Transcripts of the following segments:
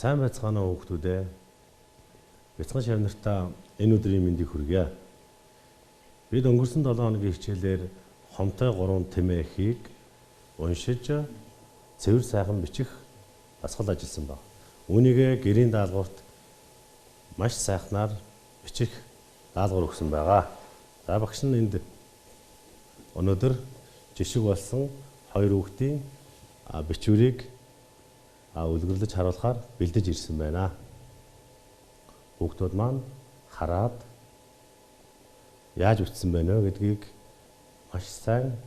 Сайн байцгаана уу хүүхдүүд ээ. Бяцхан шавнартаа энэ өдрийн мэндийг хүргье. Бид өнгөрсөн 7 хоногийн хичээлээр Хомтой 3 тэмээхийг уншиж цэвэр сайхан бичих дасгал ажилласан баг. Үүнийгээ гэрийн даалгаварт маш сайхнаар бичих даалгавар өгсөн байгаа. За багш нь энд өнөөдөр жишг болсон 2 хүүхдийн бичвэрийг үлгэрлэж харуулахаар бэлдэж ирсэн байна. Хүүхдүүд маань хараад яаж бичсэн байна вэ гэдгийг маш сайн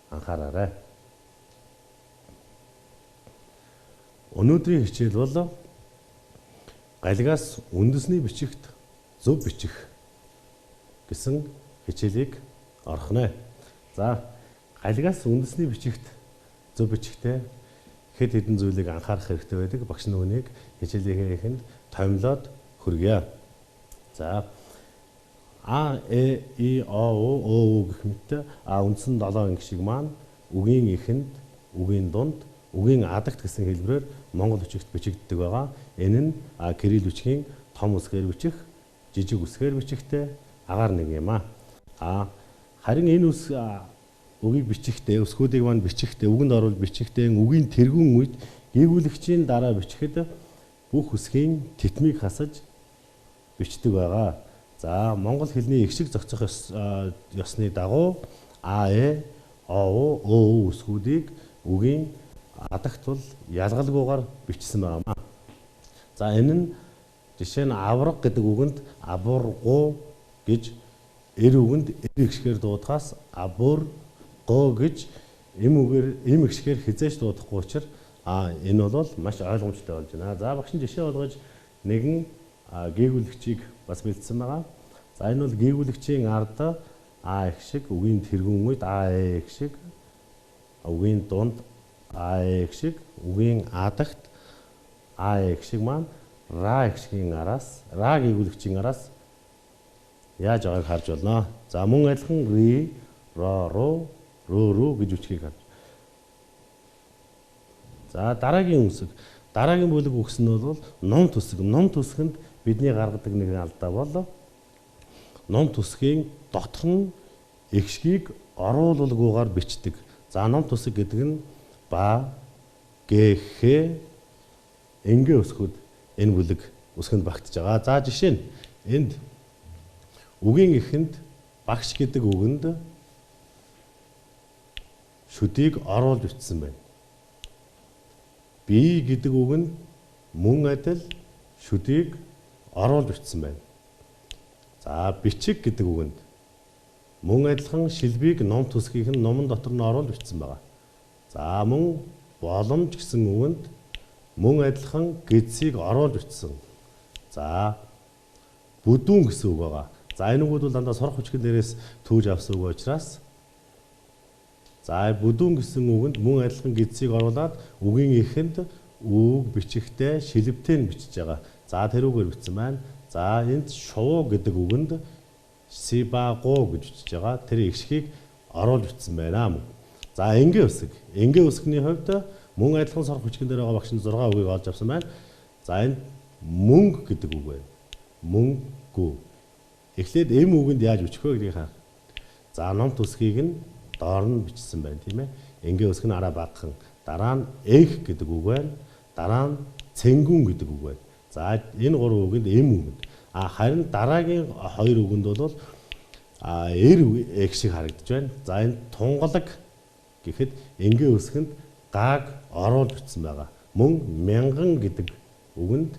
анхаараарай. Өнөөдрийн хичээл бол галигаас үндэсний бичигт зөв бичих гэсэн хичээлийг орхиноо. За галигаас үндэсний бичигт зөв бичихтэй хэд хэдэн зүйлийг анхаарах хэрэгтэй байдаг. Багш нь үүнийг хичээлийнхээ эхэнд томилоод хүргье. За А, Э, И, О гэх мэт үндсэн 7 анги шиг маань үгийн эхэнд, үгийн дунд, үгийн адагт гэсэн хэлбэрээр монгол бичигт бичигддэг байгаа. Энэ нь кирилл бичгийн том үсгээр бичих, жижиг үсгээр бичихтэй агаар нэг юм аа. Харин энэ үгийг бичихтэй, үсгүүдийг маань бичихтэй, үгэнд оруулж бичихтэй, үгийн тэргүүн үед гэгүүлэгчийн дараа бичихэд бүх үсгийн титмийг хасаж бичдэг байгаа. За монгол хэлний их шиг зохицох ёсны дагуу А, Э, О үсгүүдийг үгийн адагт бол ялгалгүйгээр бичсэн байна. За энэ нь жишээ нь авраг гэдэг үгэнд абургу гэж эр үгэнд эр ихшгээр дуудахаас абур го гэж им ихшгээр хизээж дуудахгүй учраас энэ бол маш ойлгомжтой болж байна. За багш нь жишээ болгож нэгэн гээгүүлэгчийг бас бэлдсэн байгаа. За энэ бол гээгүүлэгчийн ард А их шиг, үгийн тэргүүн үед А Э их шиг, үгийн дунд А Э их шиг, үгийн адагт А Э их шиг маань Ра их шигийн араас, Ра гээгүүлэгчийн араас яаж байгааг харж байна. За мөн адилхан Ри, Ро, Ру гэж үчгийг харж. За дараагийн үсэг. Дараагийн бүлэг үгс нь бол ном төсөг. Ном төсгөнд бидний гаргадаг нэг алдаа бол ном төсгийн дотхон эгшгийг оруулалгүйгээр бичдэг. За ном төсөг гэдэг нь ба, гэ, энгэ үсгүүд энэ бүлэг үсгэнд багтж байгаа. За жишээ нь энд үгийн эхэнд багш гэдэг үгэнд шүдийг оруулж бичсэн байна. Би гэдэг үгэнд мөн адил шүдийг оруулж бичсэн байна. За бичиг гэдэг үгэнд мөн адилхан шилбийг ном төсгийнх нь номон дотор нь оруулж бичсэн байгаа. За мөн боломж гэсэн үгэнд мөн адилхан гэцийг оруулж бичсэн. За бүдүүн гэсэн үг байгаа. За энэ үгүүд бол дандаа сурах хүчгэн дээрээс түүж авсан үг учраас за бүдүүн гэсэн үгэнд мөн адилхан гэцийг оруулаад үгийн эхэнд үг бичихтэй шилбэтэй нь бичиж байгаа. За тэр үгээр бичсэн байна. За энд шуу гэдэг үгэнд сибагу гэж бичиж байгаа. Тэр эгшгийг оруулж бичсэн байна. За энгэ үсэг. Энгэ үсгний хувьд мөн адилхан сурах хүчгэн дээр байгаа багш нь 6 үгийг олж авсан байна. За энд мөнгө гэдэг үг байна. Мөнгө. Эхлээд эм үгэнд яаж бичих вэ гэдгийг харах. За ном төсгийг нь доор нь бичсэн байна тийм ээ. Энгэ үсэг нь араа багхан. Дараа нь эх гэдэг үг байна. Дараа нь цэнгүүн гэдэг үг байна. За энэ 3 үгэнд эм үгэнд. Харин дараагийн 2 үгэнд бол эр эх шиг харагдаж байна. За энэ тунгалаг гэхэд энгэ үсгэнд гааг оруулж бичсэн байгаа. Мөн мянган гэдэг үгэнд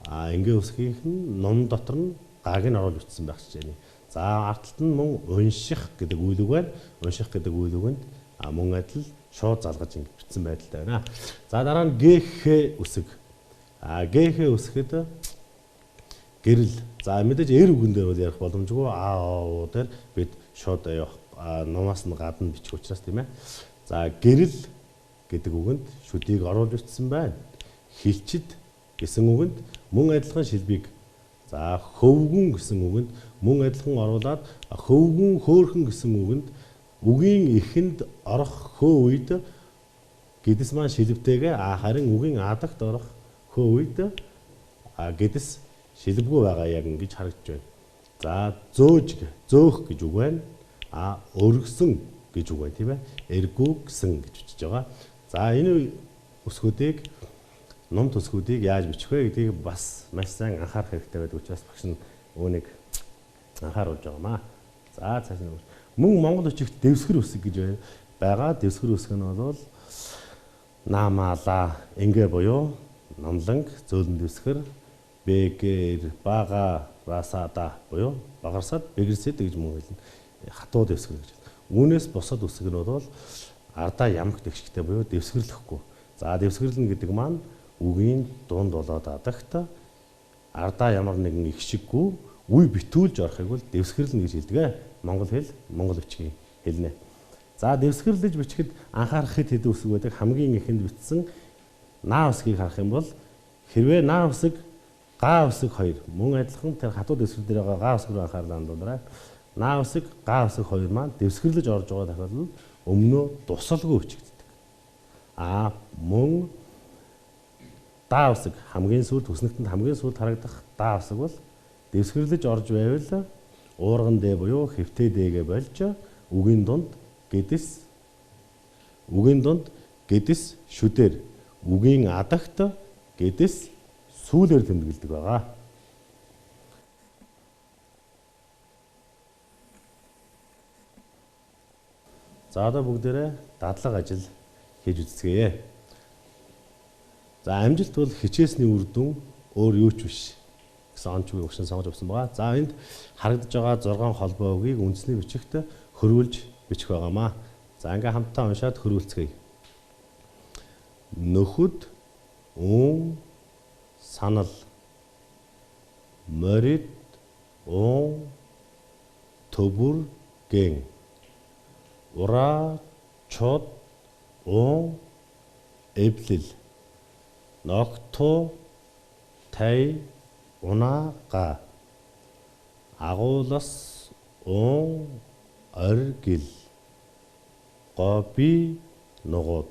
энгэ үсгийнх нь ном дотор нь гааг нь оруулж бичсэн байх ч юм. За артталт нь мөн унших гэдэг үйл үг байна. Унших гэдэг үйл үгэнд мөн адил шууд залгаж ингэ бичсэн байдалтай байна. За дараа нь гэхэ үсэг. Гэхэ үсгэд гэрэл. За мэдээж эр үгэн дээр бол ярих боломжгүй. Оо дээр бид шууд номоос нь гадна бичих учраас тийм ээ. За гэрэл гэдэг үгэнд шүдийг оруулж бичсэн байна. Хилчид гэсэн үгэнд мөн адилхан шилбиг. За хөвгүн гэсэн үгэнд мөн адилхан оруулаад хөвгүн хөөхөн гэсэн үгэнд үгийн эхэнд орох хөө үед гэдэс маань шилбэтэйгээ харин үгийн адагт орох хөө үед гэдэс шилбэггүй байгаа яг ингэж харагдж байна. За зөөх гэж үг байна. Өргөсөн гэж үг байна тийм ээ. Эргүүгсэн гэж бичиж байгаа. За энэ үсгүүдийг ном төсгүүдийг яаж бичих вэ гэдгийг бас маш сайн анхаарах хэрэгтэй байдаг учраас багш нь үүнийг анхааруулж байгаамаа. За цааш нь мөн Монгол бичигт дэвсгэр үсэг гэж байгаа. Дэвсгэр үсэг нь бол наамаала ингээ буюу номлонг зөөлөн дэвсгэр бэгэр бага расада буюу багарсад бэгэрсэд гэж мөн хэлнэ. Хатуу дэвсгэр гэж. Үүнээс бусад үсэг нь бол ардаа ямх тэгшгтэй буюу дэвсгэрлэхгүй. За дэвсгэрлэн гэдэг маань үгийн дунд болоод адагт ардаа ямар нэгэн их шиггүй үе битүүлж орохыг бол дэвсгэрлэн гэж хэлдэг. Монгол хэл, монгол бичгийн хэлнэ. За дэвсгэрлэж бичгэд анхаарах хэд хэдэн үсэг байдаг. Хамгийн ихэнд бичсэн наа үсгийг харах юм бол хэрвээ наа үсэг, га үсэг хоёр мөн адилхан тэр хатуу дэвсгэр дээр байгаа га үсэг рүү анхаарлаа хандуулаарай. Наа үсэг, га үсэг хоёр маань дэвсгэрлэж орж байгаа тохиолдолд өмнөө тусалгүй бичигддэг. Мөн даа үсэг хамгийн сүүлд төснөгтөнд хамгийн сүүлд харагдах даа үсэг бол дэвсгэрлэж орж байвал уурган дэ буюу хэвтээ дэгээ болж үгийн дунд гэдэс шүдээр үгийн адагт гэдэс сүүлээр тэмдэглэдэг байгаа. За одоо бүгдээрээ дадлага ажил хийж үзцгээе. За амжилт бол хичээсний үр дүн өөр юу ч биш гэсэн онцгой өгсөн сонгож авсан байгаа. За энд харагдаж байгаа 6 холбоо үгийг үндэсний бичигт хөрвүүлж бичих байгаамаа. За ингээ хамтдаа уншаад хөрвүүлцгээе. Нөхөд санал морид төбөр гэн ура чод эвлэл ногто тай унаага агуулас оргил гоби нугууд.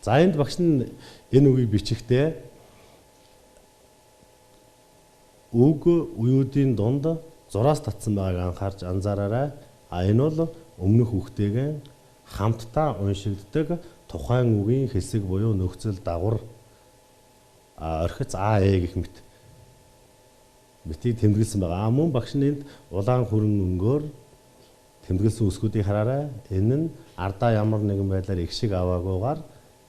За энд багш нь энэ үгийг бичихдээ үг үеүүдийн дунд зураас татсан байгааг анхаарч анзаараарай. Энэ бол өмнөх үгтэйгээ хамтдаа уншигддаг тухайн үгийн хэсэг буюу нөхцөл дагавар орхиц гэх мэт битгий тэмдэглэсэн байгаа. Мөн багш нь энд улаан хүрэн өнгөөр тэмдэглэсэн үсгүүдийг хараарай. Энэ нь ардаа ямар нэгэн байдлаар их шиг аваагүйгээр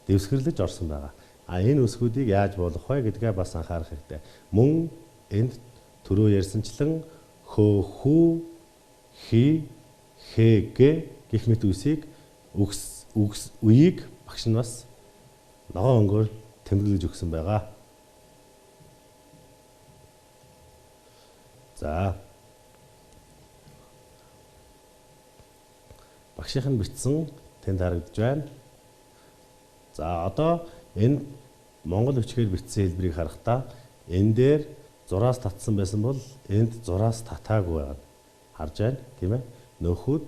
дэвсгэрлэж орсон байгаа. Энэ үсгүүдийг яаж болох вэ гэдгээ бас анхаарах хэрэгтэй. Мөн энд түрүү ярьсанчлан хөө хи хэг гэх мэт үсийг үеийг багш нь бас ногоон өнгөөр тэмдэглэж өгсөн байгаа. За багшийн бичсэн тэнд харагдаж байна. За одоо энэ монгол бичгээр бичсэн хэлбэрийг харахтаа энэ дээр зураас татсан байсан бол энд зураас татаагүй байгаад харж байна тийм ээ. Нөхөд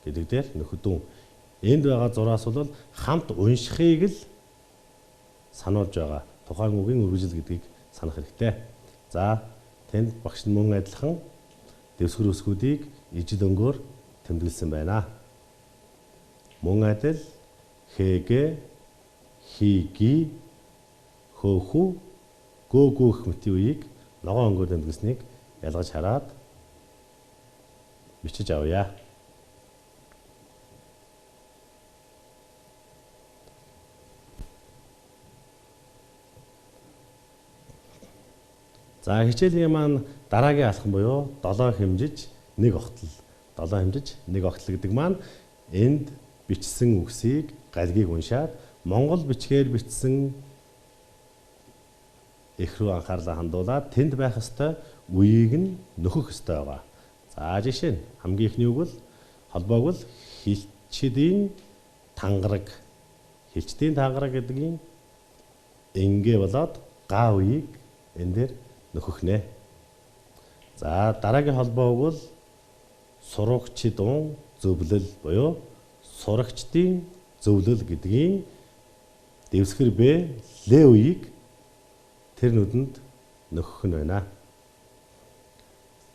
гэдэг дээр нөхөдөн энд байгаа зураас бол хамт уншихыг л сануулж байгаа. Тухайн үгийн үргэлжил гэдгийг санах хэрэгтэй. За тэнд багш нь мөн адилхан дэвсгэр үсгүүдийг ижил өнгөөр тэмдэглэсэн байна. Мөн адил хэгэ хиги хөөхү гөөгөх мэтийн үеийг ногоон өнгөөр тэмдэглэснийг ялгаж хараад бичиж авъя. За хичээлийн маань дараагийн алхам буюу 7 хэмжиж 1 огтлол. 7 хэмжиж 1 огтлол гэдэг маань энд бичсэн үгсийг галгийг уншаад монгол бичгээр бичсэн их рүү анхаарлаа хандуулаад тэнд байх ёстой үеийг нь нөхөх ёстой байгаа. За жишээ нь хамгийн ихний үг бол холбоог бол хилчдийн тангараг. Хилчдийн тангараг гэдгийг ингээ болоод га үеийг энэ дээр нөхөх нэ. За дараагийн холбоог бол сурагчдын зөвлөл буюу сурагчдын зөвлөл гэдгийг дэвсгэр Б Л үеийг тэр нүдэнд нөхөх нь байна.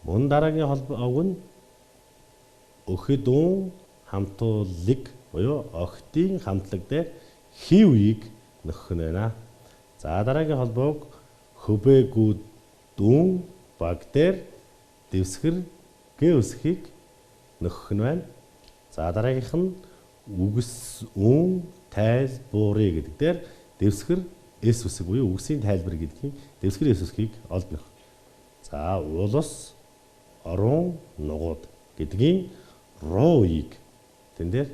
Мөн дараагийн холбоог нь өхид ун хамтуулыг буюу охидын хамтлаг дээр Хи үеийг нөхөх нь байна. За дараагийн холбоог хөбэгүүд дун баг дээр дэвсгэр Г үсгийг нөхөх нь байна. За дараагийнх нь үгс ун тайлбуурыг гэдэг дээр дэвсгэр С үсэг буюу үгсийн тайлбар гэдгийг дэвсгэр С үсгийг олд нөх. За улс орон нугууд гэдгийн Р үеийг тэн дээр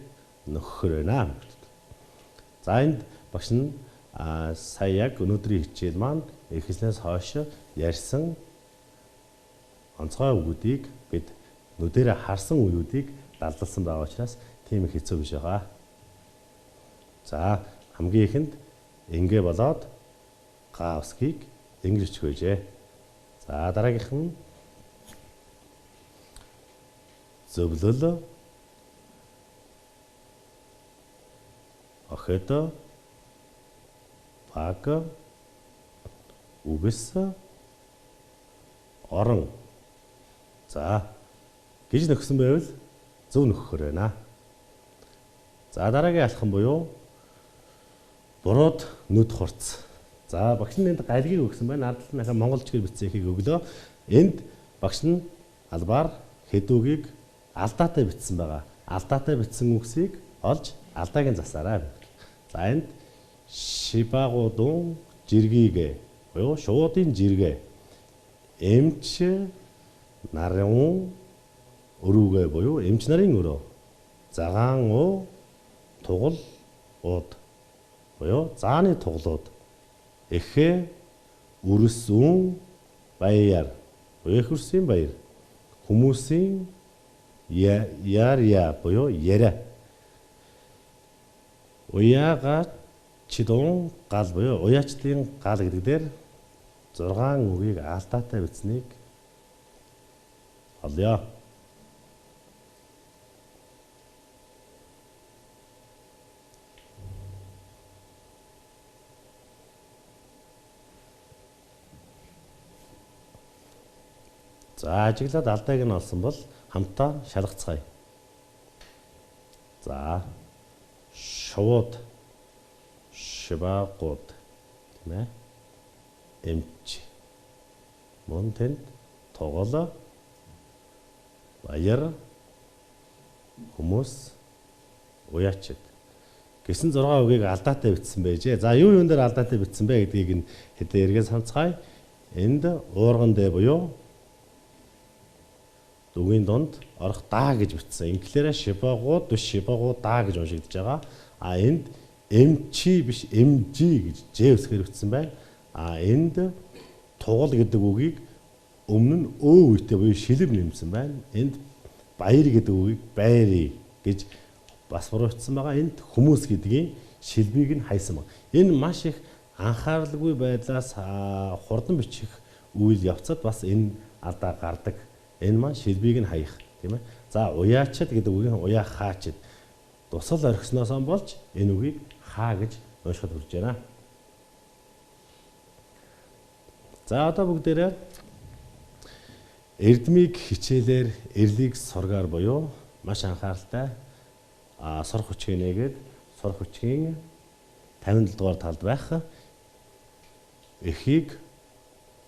нөхөхөр байна. За энд багш нь сая яг өнөөдрийн хичээл маань эхлснээс хойш ярьсан онцгой үгүүдийг бид нүдэрэ харсан үгүүдийг далдалсан байгаа учраас тийм их хэцүү биш байгаа. За хамгийн ихэнд ингээ болоод га усгийг ингэж өгөөжээ. За дараагийнх нь зөвлөл охид баг үгэс орон за гэж нөхсөн байвал зөв нөхөхөр байна. За дараагийн алхам буюу бурууд нүд хурц. За багш нь энд галгийг өгсөн байна. Ард талынхаа монголчгээр бичсэн ихийг өглөө. Энд багш нь албаар хэдүүгийг алдаатай бичсэн байгаа. Алдаатай бичсэн үгсийг олж алдаагийн засаарай. За энд шибагуудун жиргийг буюу шуудын жиргээ эмч нарын өрүүгээ буюу эмч нарын өрөө загаан уу тугал ууд буюу зааны туглууд эхэ үрс үн баяр буюу их үрсийн баяр хүмүүсийн яарья буюу яриа уяага чидун гал буюу уяачдын гал гэдэг дээр 6 үгийг алдаатай бичсэнийг олё. За ажиглаад алдааг нь олсон бол хамтдаа шалгацгаая. За шууд шибагууд тийм ээ эмч мөн тэнд тоглоо баяр хүмүүс уяачд гэсэн 6 үгийг алдаатай бичсэн байжээ. За юу юун дээр алдаатай бичсэн бэ гэдгийг нь хэдэн эргэн санацгаая. Энд уурган дээр буюу дүгийн донд орох даа гэж бичсэн. Инглиараа шибагууд биш шибагууд даа гэж уншигдож байгаа. А энд эмчи биш эмжи гэж Ж үсгээр бичсэн байна. А энд тугал гэдэг үгийг өмнө нь өө үетэй буюу шилэв нэмсэн байна. Энд баяр гэдэг үгийг байри гэж бас буруутсан байгаа. Энд хүмүүс гэдгийн шилбийг нь хайсан байна. Энэ маш их анхааралгүй байдлаас хурдан бичих үйл явцад бас энэ алдаа гардаг. Энэ маань шилбийг нь хаях тийм ээ. За уяачд гэдэг үгийн уяа хаачд тусал орхисноос болж энэ үгийг хаа гэж уншихад хүрж байна. За одоо бүгдээрээ эрдмийг хичээлээр эрлийг сургаар буюу маш анхааралтай сурах хүчгэнээгээд сурах хүчгийн 57 дугаар талд байх эхийг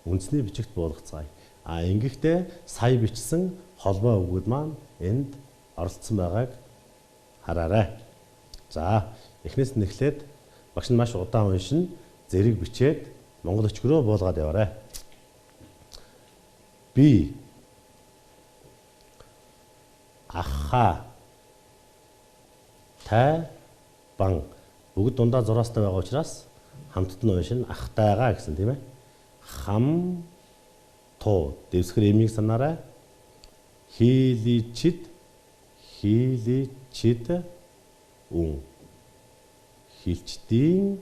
үндэсний бичигт буулгацгаая. Ингэхдээ сая бичсэн холбоо өгүүд маань энд оролцсон байгааг хараарай. За эхнээс нь эхлээд багш нь маш удаан уншин зэрэг бичээд монгол өчгөрөө буулгаад яваарай. Би аха тай бан бүгд дундаа зураастай байгаа учраас хамтд нь уншин ахтайгаа гэсэн тийм ээ. Хам тоо дэвсгэр эмийг санаарай. Хиличид ун хилчдийн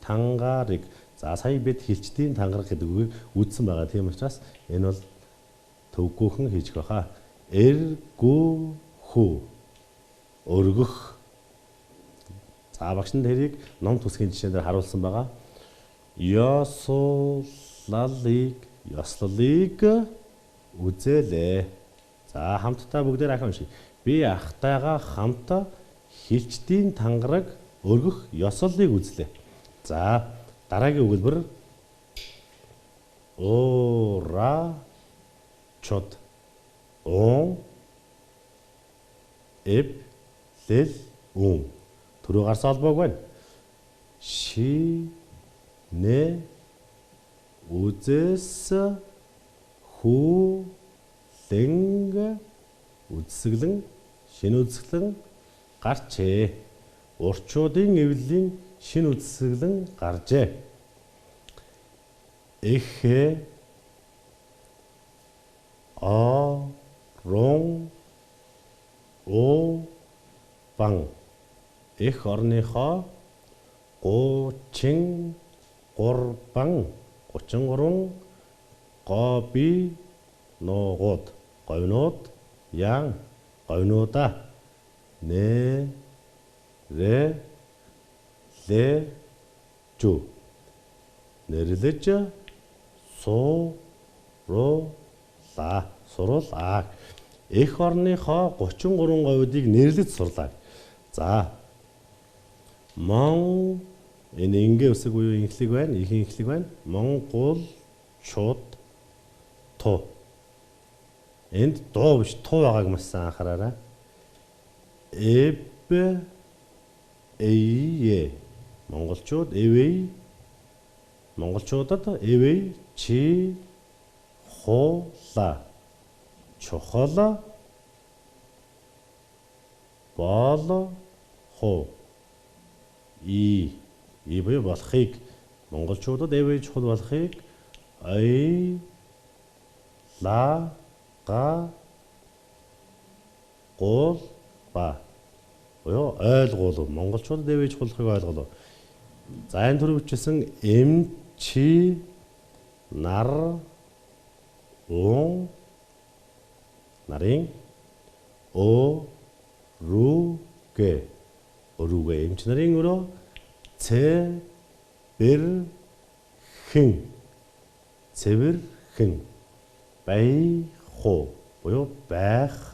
тангарыг за сая бид хилчдийн тангараг гэдэг үгийг үзсэн байгаа. Тийм учраас энэ бол төвгүйхэн хийж байхаа. Эргүү хүү өргөх. За багш нь тэрийг ном төсгийн жишээнээр харуулсан байгаа. Ёслолыг үзээлээ. За хамтдаа бүгдээр ахин уншия. Би ахтайгаа хамт хилчдийн тангараг өргөх ёслолыг үзлээ. За дараагийн өгүүлбэр орачод он эв лэл ун түрүү гарсан холбоог байна. Шинэ үзэс хүлэнг үзсгэлэн шинэ үзсгэлэн гарчээ. Урчуудын эвлэлийн шинэ үзсгэлэн гаржээ. Эхэ орон бан эх орныхоо 33 говь нуугууд говьнууд ян говьнуудаа нэрлэж суруулаа. Эх орныхоо 33 говьдыг нэрлэж сурлаа. За энэ ингээ үсэг буюу инхлэг байна, ихэн инхлэг байна. Монголчууд туу. Энд дуу биш туу байгааг маш сайн анхаараарай. Монголчууд монголчуудад чи хула чухал болох буюу болохыг монголчуудад чухал болохыг ойлгуулав. Монголчуудад чухал болохыг ойлгуулав. За энэ төрөв бичсэн эмчи нарын өрүүгээ эмч нарын өрөө цэвэрхэн байхуу буюу байх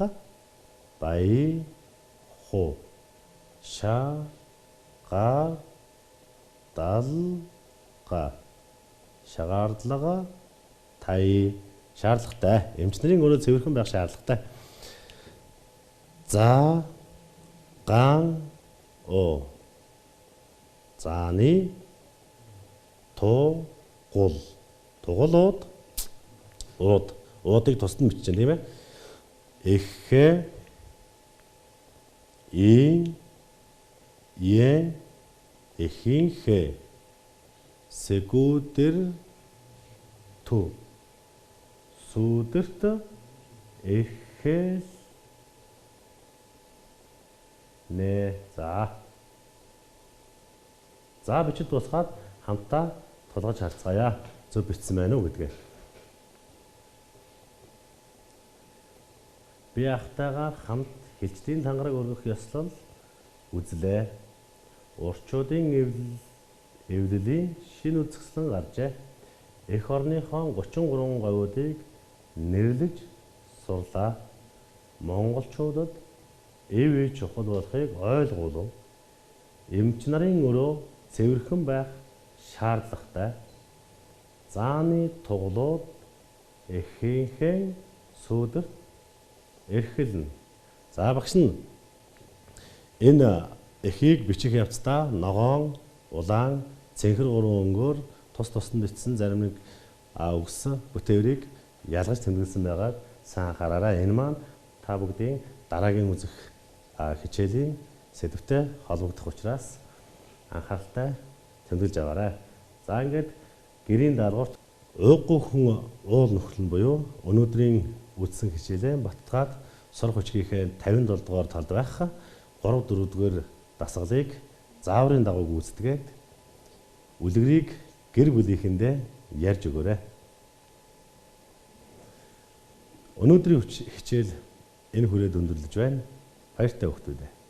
байхуу шагаарлага шаардлагатай. Эмч нарын өрөө цэвэрхэн байх шаардлагатай. За зааны уудыг тусад нь бичиж байна тийм ээ. Эхэ эхинхэ сүдэрт эхэл за бичиж дуусгаад хамтдаа тулгаж харцгаая. Зөв бичсэн байна уу гэдгээ. Би ахтайгаа хамт хилчдийн тангараг өргөх ёслол үзлээ. Урчуудын эвлэлийн шинэ үзэсгэлэн гаржээ. Эх орныхоо 33 говьуудыг нэрлэж сурлаа. Монголчуудад чухал болохыг ойлгуулав. Эмч нарын өрөө цэвэрхэн байх шаардлагатай. Зааны туглууд эхийнхэн сүдэрт эрхэлнэ. За багш нь энэ эхийг бичих явцдаа ногоон, улаан, цэнхэр гурван өнгөөр тусанд бичсэн зарим нэг үгс бүтээврийг ялгаж тэмдэглэсэн байгааг сайн анхаараарай. Энэ маань та бүгдийн дараагийн үзэх хичээлийн сэдвтэй холбогдох учраас анхааралтай тэмдэглэж аваарай. За ингээд гэрийн даалгаварт уйггүй хүн уул нөхлөн буюу өнөөдрийн үзсэн хичээлээ баттгаад сурах хүчгийнхээ 57 дугаар талд байх 3-4 дугаар дасгалыг зааврын дагуу гүйцэтгээд үлгэрийг гэр бүлийнхэндээ ярьж өгөөрэй. Өнөөдрийн хичээл энэ хүрээд өндөрлөж байна. Баяртай хүүхдүүд.